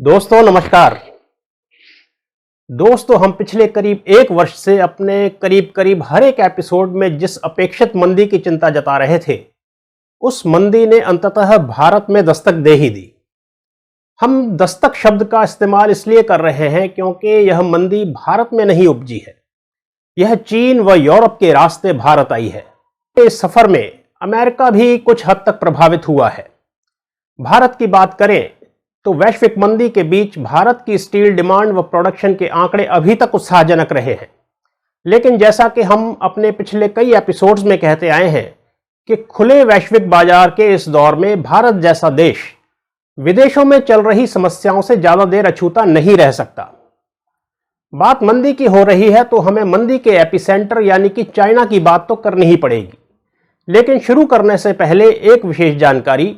दोस्तों नमस्कार। दोस्तों हम पिछले करीब एक वर्ष से अपने करीब हर एक एपिसोड में जिस अपेक्षित मंदी की चिंता जता रहे थे, उस मंदी ने अंततः भारत में दस्तक दे ही दी। हम दस्तक शब्द का इस्तेमाल इसलिए कर रहे हैं क्योंकि यह मंदी भारत में नहीं उपजी है, यह चीन व यूरोप के रास्ते भारत आई है। इस सफर में अमेरिका भी कुछ हद तक प्रभावित हुआ है। भारत की बात करें तो वैश्विक मंदी के बीच भारत की स्टील डिमांड व प्रोडक्शन के आंकड़े अभी तक उत्साहजनक रहे हैं। लेकिन जैसा कि हम अपने पिछले कई एपिसोड्स में कहते आए हैं कि खुले वैश्विक बाजार के इस दौर में भारत जैसा देश विदेशों में चल रही समस्याओं से ज्यादा देर अछूता नहीं रह सकता। बात मंदी की हो रही है तो हमें मंदी के एपिसेंटर यानी कि चाइना की बात तो करनी ही पड़ेगी। लेकिन शुरू करने से पहले एक विशेष जानकारी।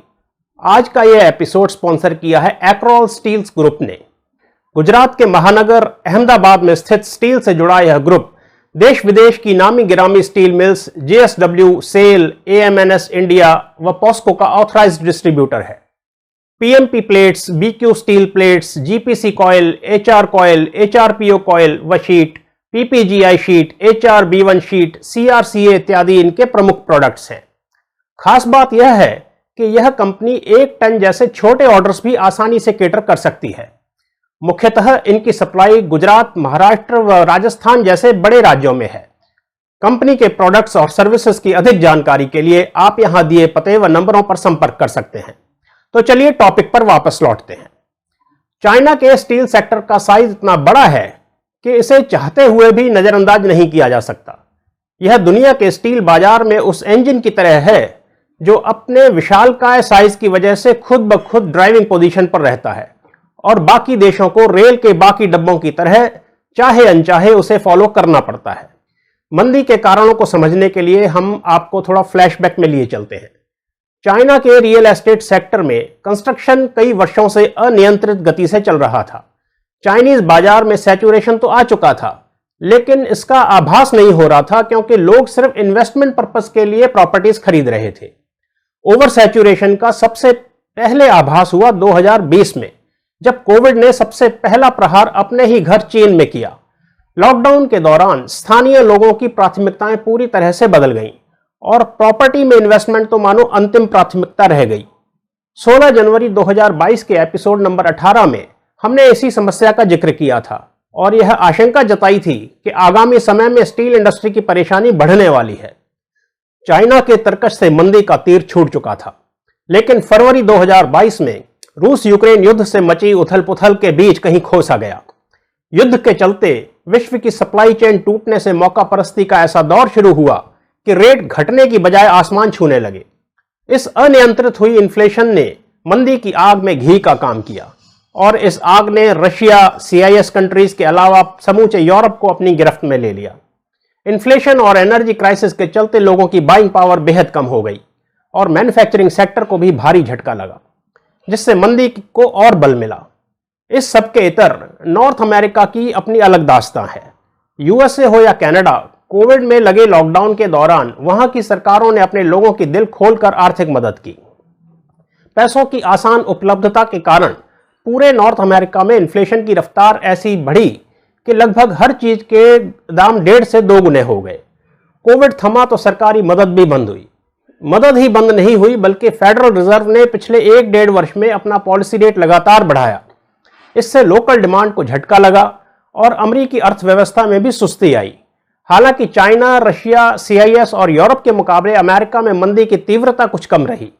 आज का यह एपिसोड स्पॉन्सर किया है एक्रॉल स्टील्स ग्रुप ने। गुजरात के महानगर अहमदाबाद में स्थित स्टील से जुड़ा यह ग्रुप देश विदेश की नामी गिरामी steel mills JSW, SAIL, AMNS India व पॉस्को का ऑथराइज्ड डिस्ट्रीब्यूटर है। PMP plates, BQ steel plates, GPC coil, HR coil, HRPO coil व sheet, PPGI sheet, HRB1 sheet, CRCA इत्यादि इनके प्रमुख प्रोडक्ट्स हैं। खास बात यह है कि यह कंपनी 1 टन जैसे छोटे ऑर्डर्स भी आसानी से केटर कर सकती है। मुख्यतः इनकी सप्लाई गुजरात, महाराष्ट्र व राजस्थान जैसे बड़े राज्यों में है। कंपनी के प्रोडक्ट्स और सर्विसेज की अधिक जानकारी के लिए आप यहां दिए पते व नंबरों पर संपर्क कर सकते हैं। तो चलिए टॉपिक पर वापस लौटते हैं। चाइना के स्टील सेक्टर का साइज इतना बड़ा है कि इसे चाहते हुए भी नजरअंदाज नहीं किया जा सकता। यह दुनिया के स्टील बाजार में उस इंजन की तरह है जो अपने विशालकाय साइज की वजह से खुद ब खुद ड्राइविंग पोजीशन पर रहता है और बाकी देशों को रेल के बाकी डब्बों की तरह चाहे अनचाहे उसे फॉलो करना पड़ता है। मंदी के कारणों को समझने के लिए हम आपको थोड़ा फ्लैशबैक में लिए चलते हैं। चाइना के रियल एस्टेट सेक्टर में कंस्ट्रक्शन कई वर्षों से अनियंत्रित गति से चल रहा था। चाइनीज बाजार में सैचुरेशन तो आ चुका था, लेकिन इसका आभास नहीं हो रहा था क्योंकि लोग सिर्फ इन्वेस्टमेंट पर्पस के लिए प्रॉपर्टीज खरीद रहे थे। ओवर सैचुरेशन का सबसे पहले आभास हुआ 2020 में, जब कोविड ने सबसे पहला प्रहार अपने ही घर चीन में किया। लॉकडाउन के दौरान स्थानीय लोगों की प्राथमिकताएं पूरी तरह से बदल गईं और प्रॉपर्टी में इन्वेस्टमेंट तो मानो अंतिम प्राथमिकता रह गई। 16 जनवरी 2022 के एपिसोड नंबर 18 में हमने इसी समस्या का जिक्र किया था और यह आशंका जताई थी कि आगामी समय में स्टील इंडस्ट्री की परेशानी बढ़ने वाली है। चाइना के तरकश से मंदी का तीर छूट चुका था, लेकिन फरवरी 2022 में रूस यूक्रेन युद्ध से मची उथल पुथल के बीच कहीं खो सा गया। युद्ध के चलते विश्व की सप्लाई चेन टूटने से मौका परस्ती का ऐसा दौर शुरू हुआ कि रेट घटने की बजाय आसमान छूने लगे। इस अनियंत्रित हुई इन्फ्लेशन ने मंदी की आग में घी का काम किया और इस आग ने रशिया, CIS कंट्रीज के अलावा समूचे यूरोप को अपनी गिरफ्त में ले लिया। इन्फ्लेशन और एनर्जी क्राइसिस के चलते लोगों की बाइंग पावर बेहद कम हो गई और मैन्युफैक्चरिंग सेक्टर को भी भारी झटका लगा, जिससे मंदी को और बल मिला। इस सब के इतर नॉर्थ अमेरिका की अपनी अलग दास्तां है। USA हो या कनाडा, कोविड में लगे लॉकडाउन के दौरान वहां की सरकारों ने अपने लोगों की दिल खोलकर आर्थिक मदद की। पैसों की आसान उपलब्धता के कारण पूरे नॉर्थ अमेरिका में इन्फ्लेशन की रफ्तार ऐसी बढ़ी कि लगभग हर चीज के दाम 1.5 से 2 गुने हो गए। कोविड थमा तो सरकारी मदद भी बंद हुई। मदद ही बंद नहीं हुई बल्कि फेडरल रिजर्व ने पिछले 1-1.5 वर्ष में अपना पॉलिसी रेट लगातार बढ़ाया। इससे लोकल डिमांड को झटका लगा और अमेरिकी अर्थव्यवस्था में भी सुस्ती आई। हालांकि चाइना, रशिया, CIS और यूरोप के मुकाबले अमेरिका में मंदी की तीव्रता कुछ कम रही।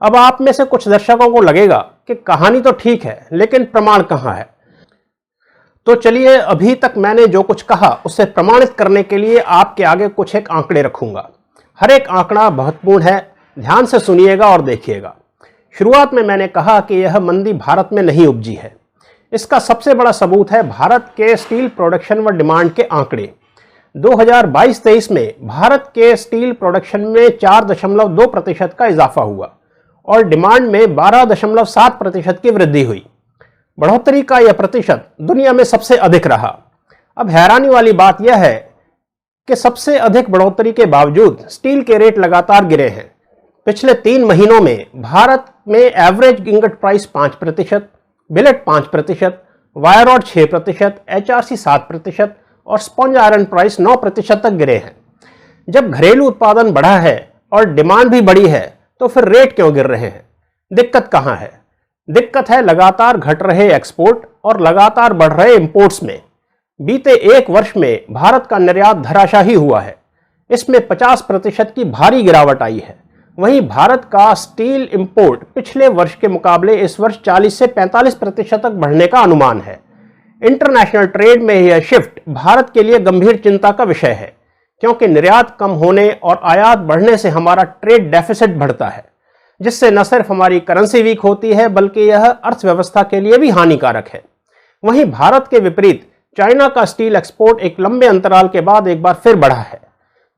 अब आप में से कुछ दर्शकों को लगेगा कि कहानी तो ठीक है, लेकिन प्रमाण कहां है। तो चलिए, अभी तक मैंने जो कुछ कहा उसे प्रमाणित करने के लिए आपके आगे कुछ एक आंकड़े रखूंगा। हर एक आंकड़ा महत्वपूर्ण है, ध्यान से सुनिएगा और देखिएगा। शुरुआत में मैंने कहा कि यह मंदी भारत में नहीं उपजी है। इसका सबसे बड़ा सबूत है भारत के स्टील प्रोडक्शन व डिमांड के आंकड़े। 2022-23 में भारत के स्टील प्रोडक्शन में 4.2% का इजाफा हुआ और डिमांड में 12.7% की वृद्धि हुई। बढ़ोतरी का यह प्रतिशत दुनिया में सबसे अधिक रहा। अब हैरानी वाली बात यह है कि सबसे अधिक बढ़ोतरी के बावजूद स्टील के रेट लगातार गिरे हैं। पिछले 3 महीनों में भारत में average ingot price 5%, billet 5%, wire rod 6%, HRC 7% और स्पॉन्ज आयरन प्राइस 9% तक गिरे हैं। जब घरेलू उत्पादन बढ़ा है और डिमांड भी बढ़ी है तो फिर रेट क्यों गिर रहे हैं? दिक्कत कहां है? दिक्कत है लगातार घट रहे एक्सपोर्ट और लगातार बढ़ रहे इंपोर्ट्स में। बीते एक वर्ष में भारत का निर्यात धराशायी हुआ है। इसमें 50% की भारी गिरावट आई है। वहीं भारत का स्टील इंपोर्ट पिछले वर्ष के मुकाबले इस वर्ष 40 से 45% तक बढ़ने का अनुमान है। इंटरनेशनल ट्रेड में यह शिफ्ट भारत के लिए गंभीर चिंता का विषय है, क्योंकि निर्यात कम होने और आयात बढ़ने से हमारा ट्रेड डेफिसिट बढ़ता है, जिससे न सिर्फ हमारी करेंसी वीक होती है बल्कि यह अर्थव्यवस्था के लिए भी हानिकारक है। वहीं भारत के विपरीत चाइना का स्टील एक्सपोर्ट एक लंबे अंतराल के बाद एक बार फिर बढ़ा है।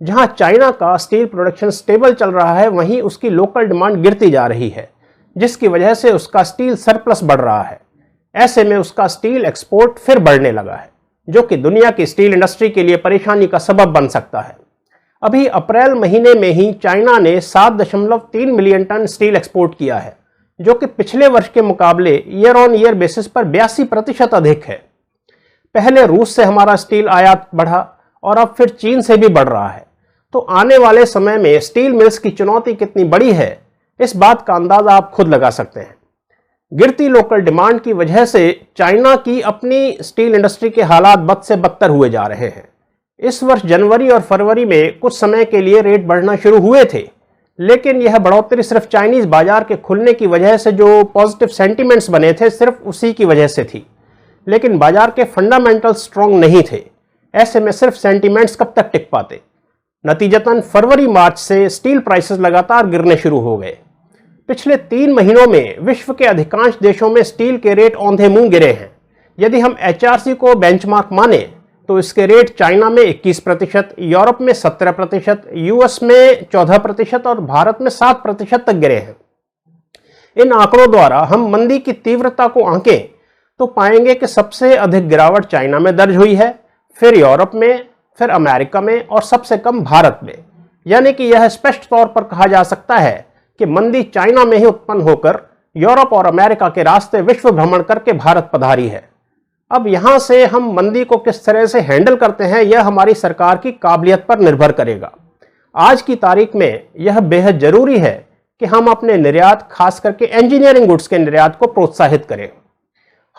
जहां चाइना का स्टील प्रोडक्शन स्टेबल चल रहा है, वहीं उसकी लोकल डिमांड गिरती जा रही है, जिसकी वजह से उसका स्टील सरप्लस बढ़ रहा है। ऐसे में उसका स्टील एक्सपोर्ट फिर बढ़ने लगा है, जो कि दुनिया की स्टील इंडस्ट्री के लिए परेशानी का सबब बन सकता है। अभी अप्रैल महीने में ही चाइना ने 7.3 मिलियन टन स्टील एक्सपोर्ट किया है, जो कि पिछले वर्ष के मुकाबले ईयर ऑन ईयर बेसिस पर 82% अधिक है। पहले रूस से हमारा स्टील आयात बढ़ा और अब फिर चीन से भी बढ़ रहा है। तो आने वाले समय में स्टील मिल्स की चुनौती कितनी बड़ी है, इस बात का अंदाजा आप खुद लगा सकते हैं। गिरती लोकल डिमांड की वजह से चाइना की अपनी स्टील इंडस्ट्री के हालात बद से बदतर हुए जा रहे हैं। इस वर्ष जनवरी और फरवरी में कुछ समय के लिए रेट बढ़ना शुरू हुए थे, लेकिन यह बढ़ोतरी सिर्फ चाइनीज बाजार के खुलने की वजह से जो पॉजिटिव सेंटीमेंट्स बने थे, सिर्फ उसी की वजह से थी। लेकिन बाजार के फंडामेंटल स्ट्रॉन्ग नहीं थे। ऐसे में सिर्फ सेंटीमेंट्स कब तक टिक पाते? नतीजतन फरवरी मार्च से स्टील प्राइसेस लगातार गिरने शुरू हो गए। पिछले 3 महीनों में विश्व के अधिकांश देशों में स्टील के रेट औंधे मुंह गिरे हैं। यदि हम HRC को बेंचमार्क माने तो इसके रेट चाइना में 21%, यूरोप में 17%, यूएस में 14% और भारत में 7% तक गिरे हैं। इन आंकड़ों द्वारा हम मंदी की तीव्रता को आंकें तो पाएंगे कि सबसे अधिक गिरावट चाइना में दर्ज हुई है, फिर यूरोप में, फिर अमेरिका में और सबसे कम भारत में। यानी कि यह स्पष्ट तौर पर कहा जा सकता है कि मंदी चाइना में ही उत्पन्न होकर यूरोप और अमेरिका के रास्ते विश्व भ्रमण करके भारत पधारी है। अब यहां से हम मंदी को किस तरह से हैंडल करते हैं, यह हमारी सरकार की काबिलियत पर निर्भर करेगा। आज की तारीख में यह बेहद जरूरी है कि हम अपने निर्यात, खास करके इंजीनियरिंग गुड्स के निर्यात को प्रोत्साहित करें।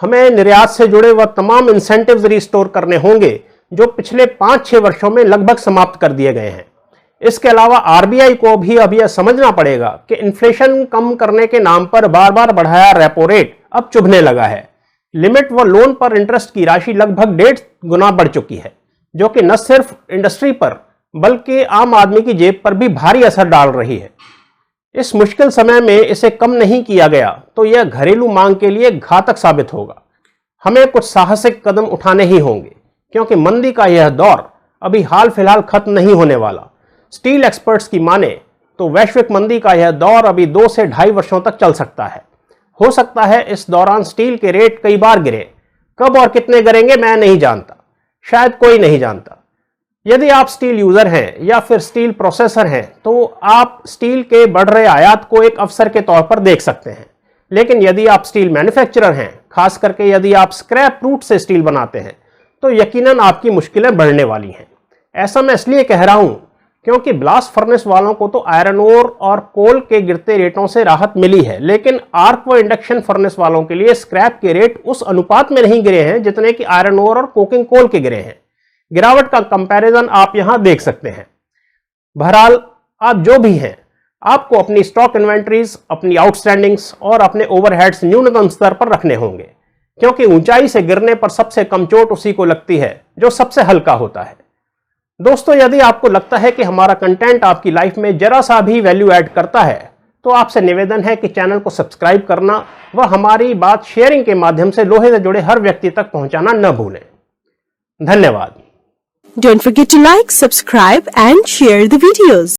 हमें निर्यात से जुड़े वह तमाम इंसेंटिव्स रिस्टोर करने होंगे जो पिछले 5-6 वर्षों में लगभग समाप्त कर दिए गए हैं। इसके अलावा RBI को भी अब यह समझना पड़ेगा कि इन्फ्लेशन कम करने के नाम पर बार बार बढ़ाया रेपो रेट अब चुभने लगा है। लिमिट व लोन पर इंटरेस्ट की राशि लगभग 1.5 गुना बढ़ चुकी है, जो कि न सिर्फ इंडस्ट्री पर बल्कि आम आदमी की जेब पर भी भारी असर डाल रही है। इस मुश्किल समय में इसे कम नहीं किया गया तो यह घरेलू मांग के लिए घातक साबित होगा। हमें कुछ साहसिक कदम उठाने ही होंगे, क्योंकि मंदी का यह दौर अभी हाल फिलहाल खत्म नहीं होने वाला। स्टील एक्सपर्ट्स की माने तो वैश्विक मंदी का यह दौर अभी 2 से 2.5 वर्षों तक चल सकता है। हो सकता है इस दौरान स्टील के रेट कई बार गिरे। कब और कितने गिरेंगे मैं नहीं जानता, शायद कोई नहीं जानता। यदि आप स्टील यूजर हैं या फिर स्टील प्रोसेसर हैं तो आप स्टील के बढ़ रहे आयात को एक अवसर के तौर पर देख सकते हैं। लेकिन यदि आप स्टील मैन्युफैक्चरर हैं, खास करके यदि आप स्क्रैप रूट से स्टील बनाते हैं, तो यकीनन आपकी मुश्किलें बढ़ने वाली हैं। ऐसा मैं इसलिए कह रहा हूं क्योंकि ब्लास्ट फर्नेस वालों को तो आयरन ओर और कोल के गिरते रेटों से राहत मिली है, लेकिन आर्क व इंडक्शन फर्नेस वालों के लिए स्क्रैप के रेट उस अनुपात में नहीं गिरे हैं जितने कि आयरन ओर और कोकिंग कोल के गिरे हैं। गिरावट का कंपैरिजन आप यहां देख सकते हैं। बहरहाल आप जो भी हैं, आपको अपनी स्टॉक इन्वेंट्रीज, अपनी आउटस्टैंडिंग्स और अपने ओवरहेड्स न्यूनतम स्तर पर रखने होंगे, क्योंकि ऊंचाई से गिरने पर सबसे कम चोट उसी को लगती है जो सबसे हल्का होता है। दोस्तों, यदि आपको लगता है कि हमारा कंटेंट आपकी लाइफ में जरा सा भी वैल्यू ऐड करता है तो आपसे निवेदन है कि चैनल को सब्सक्राइब करना व हमारी बात शेयरिंग के माध्यम से लोहे से जुड़े हर व्यक्ति तक पहुंचाना न भूलें। धन्यवाद। Don't forget to like, subscribe and share the videos.